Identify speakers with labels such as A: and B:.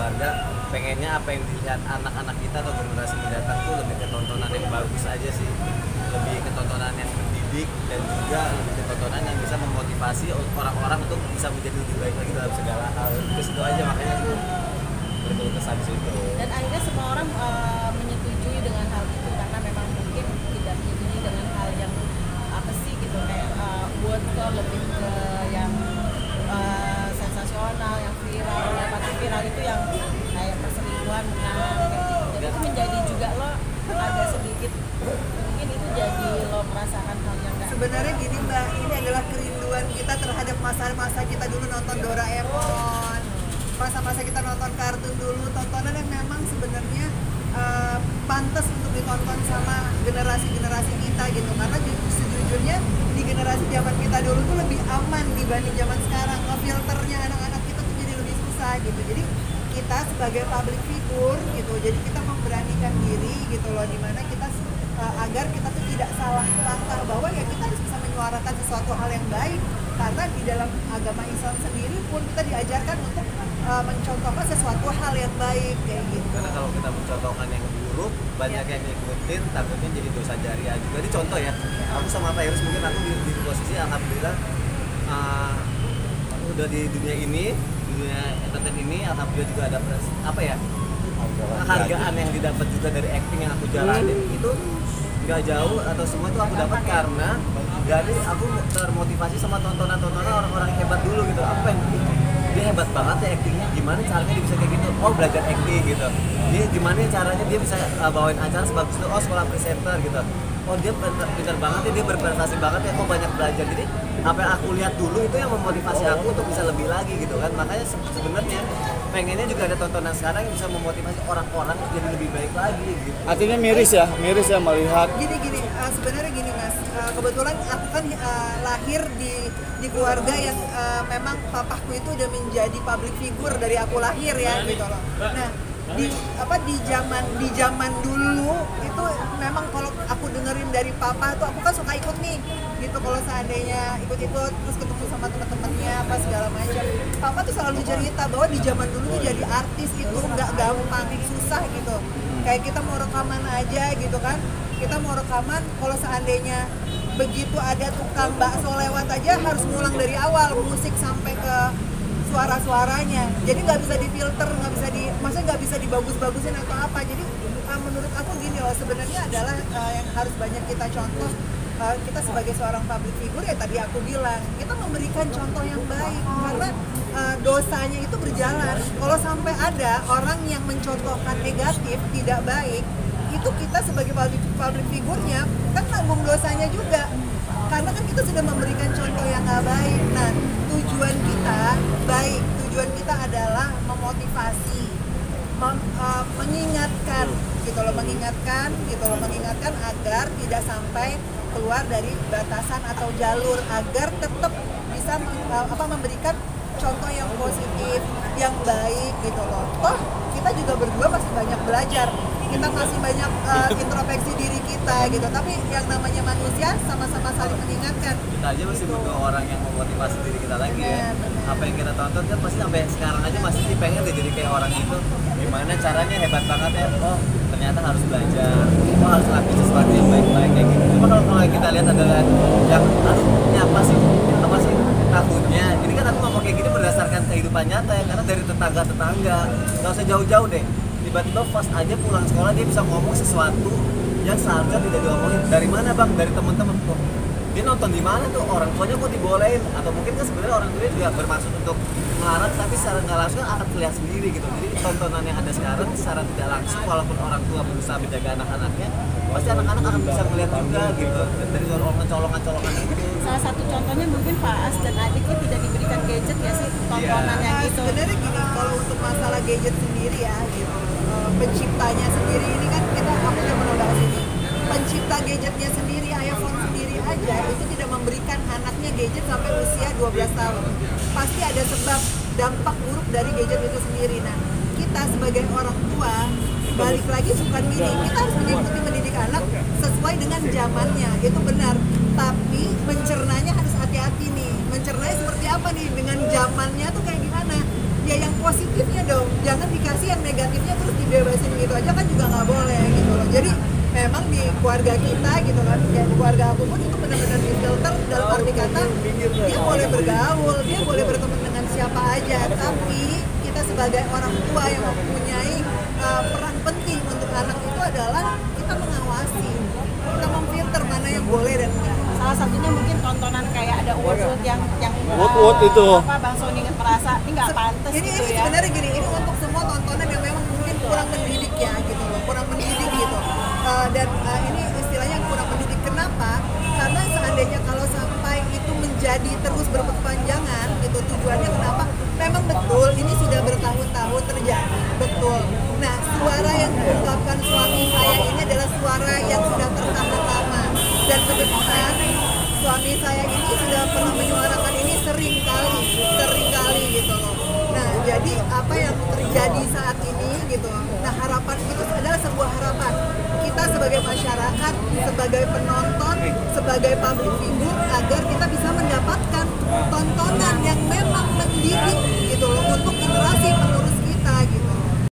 A: keluarga pengennya apa yang dilihat anak-anak kita atau generasi mendatang tuh lebih ke tontonan yang bagus aja sih, lebih ke tontonan yang mendidik dan juga lebih ke tontonan yang bisa memotivasi orang-orang untuk bisa menjadi lebih baik lagi dalam segala hal. Ke situ aja, makanya itu betul kesan situ.
B: Dan akhirnya semua orang menyetujui dengan hal itu karena memang mungkin tidak menyetujui dengan hal yang apa sih gitu kayak buat ke lebih ke yang sensasional, yang viral, yang pasti viral itu yang kayak perselingkuhan menang kayak gitu. Jadi itu menjadi juga lo agak sedikit mungkin itu jadi lo merasakan hal yang enggak.
C: Sebenarnya gini Mbak, ini adalah kerinduan kita terhadap masa-masa kita dulu nonton Doraemon, masa-masa kita nonton kartun dulu, tontonan yang memang sebenarnya pantas untuk ditonton sama generasi-generasi kita gitu. Karena sejujurnya di generasi zaman kita dulu tuh lebih aman dibanding zaman sekarang. Ngefilternya anak-anak kita tuh jadi lebih susah gitu. Jadi kita sebagai public figure gitu, jadi kita memberanikan diri gitu loh, dimana kita agar kita tuh tidak salah langkah, bahwa ya kita harus bisa menyuarakan sesuatu hal yang baik, karena di dalam agama Islam sendiri pun kita diajarkan untuk mencontohkan sesuatu hal yang baik kayak gitu.
A: Karena kalau kita mencontohkan yang buruk, banyak yang ngikutin, takutnya jadi dosa jariah juga. Jadi contoh ya, aku sama Pak Heru mungkin aku di posisi alhamdulillah udah di dunia ini, dunia entertain ini, alhamdulillah juga ada apa ya, penghargaan yang didapat juga dari acting yang aku jalani itu nggak jauh atau semua itu aku dapat karena dari aku termotivasi sama tontonan-tontonan orang-orang hebat dulu gitu. Apa yang dia hebat banget ya actingnya, gimana caranya dia bisa kayak gitu, oh belajar acting gitu, dia gimana caranya dia bisa bawain acara sebagus itu, oh sekolah presenter gitu, oh dia pintar banget ya, dia berprestasi banget ya, kok banyak belajar. Jadi apa yang aku lihat dulu itu yang memotivasi aku untuk bisa lebih lagi gitu kan. Makanya sebenarnya pengennya juga ada tontonan sekarang yang bisa memotivasi orang-orang jadi lebih baik lagi gitu.
D: Artinya miris ya melihat.
C: Gini, sebenarnya gini Mas, kebetulan aku kan lahir di keluarga yang memang papaku itu udah menjadi public figure dari aku lahir ya gitu loh. Nah, di zaman dulu itu memang kalau aku dengerin dari papa tuh aku kan suka ikut nih gitu, kalau seandainya ikut-ikut terus ketemu sama teman-temannya apa segala macam, papa tuh selalu cerita bahwa di zaman dulu tuh jadi artis itu nggak gampang, susah gitu. Kayak kita mau rekaman aja gitu kan, kita mau rekaman kalau seandainya begitu ada tukang bakso lewat aja harus ngulang dari awal musik sampai ke suara-suaranya, jadi nggak bisa difilter, maksudnya nggak bisa dibagus-bagusin atau apa. Jadi menurut aku gini loh, sebenarnya adalah yang harus banyak kita contoh, kita sebagai seorang public figure ya tadi aku bilang, kita memberikan contoh yang baik, karena dosanya itu berjalan. Kalau sampai ada orang yang mencontohkan negatif, tidak baik, itu kita sebagai public figure-nya kan tanggung dosanya juga, karena kan kita sudah memberikan contoh yang nggak baik. Nah, tujuan kita baik, tujuan kita adalah memotivasi, mengingatkan agar tidak sampai keluar dari batasan atau jalur, agar tetap bisa memberikan contoh yang positif, yang baik gitu loh. Toh kita juga berdua masih banyak belajar, kita masih banyak introspeksi diri kita gitu, tapi yang namanya manusia sama-sama saling mengingatkan.
A: Kita aja masih butuh orang yang memotivasi diri kita lagi ya. Apa yang kita tonton kan pasti sampai sekarang aja masih pengen deh jadi kayak orang itu. Gimana caranya, hebat banget ya, oh ternyata harus belajar, oh harus lakuin sesuatu yang baik-baik kayak gitu. Cuma kalau kita lihat adalah yang ini apa sih takutnya, ini kan aku ngomong kayak gini berdasarkan kehidupan nyata ya, karena dari tetangga nggak usah jauh-jauh deh, tiba-tiba pas aja pulang sekolah dia bisa ngomong sesuatu yang seharusnya tidak diomongin. Dari mana bang? Dari teman-teman. Dia nonton di mana tuh, orang tuanya kok dibolehin, atau mungkin kan sebenarnya orang tuanya juga bermaksud untuk melarang, tapi secara nggak langsung akan terlihat sendiri gitu. Jadi tontonan yang ada sekarang secara tidak langsung, walaupun orang tua berusaha menjaga anak-anaknya, pasti anak-anak akan bisa melihat juga gitu dari colongan-colongan itu.
B: Salah satu contohnya mungkin Pak As dan adiknya tidak diberikan gadget ya sih, tontonannya gitu.
C: Sebenarnya gini, kalau untuk masalah gadget sendiri ya gitu, penciptanya sendiri ini kan aku udah menolak ini. Pencipta gadgetnya sendiri, iPhone sendiri aja itu tidak memberikan anaknya gadget sampai usia 12 tahun. Pasti ada sebab dampak buruk dari gadget itu sendiri. Nah, kita sebagai orang tua balik lagi bukan gini, kita harus mengikuti mendidik anak sesuai dengan zamannya, itu benar. Tapi mencernanya harus hati-hati nih. Mencernanya seperti apa nih, dengan zamannya tuh kayak gimana? Ya yang positifnya dong, jangan dikasih yang negatifnya terus dibebasin gitu aja kan juga nggak boleh gitu loh. Jadi memang di keluarga kita gitu kan, ya di keluarga aku pun itu benar-benar difilter dalam arti kata dia boleh bergaul, dia boleh berteman dengan siapa aja, tapi kita sebagai orang tua yang mempunyai peran penting untuk anak itu adalah kita mengawasi, kita memfilter mana yang boleh dan enggak.
B: Salah satunya mungkin tontonan kayak ada Wood yang
D: Wood itu.
B: apa Bang Sony merasa ini nggak pantas
C: Ini
B: gitu ya.
C: sebenarnya gini, ini untuk semua tontonan yang memang mungkin kurang mendidik ya gitu loh, kurang mendidik gitu. Dan ini istilahnya kurang mendidik. Kenapa? Karena seandainya kalau sampai itu menjadi terus berkepanjangan gitu, tujuannya kenapa? Memang betul ini sudah bertahun-tahun terjadi, betul. Nah, suara yang diungkapkan suami saya ini adalah suara yang sudah tertahan lama, dan kebetulan suami saya ini sudah pernah menyuarakan ini sering kali gitu loh. Nah, jadi apa yang terjadi saat ini gitu, nah harapan itu adalah sebuah harapan kita sebagai masyarakat, sebagai penonton, sebagai public figure, agar kita bisa mendapatkan tontonan yang memang mendidik gitu loh untuk generasi penerus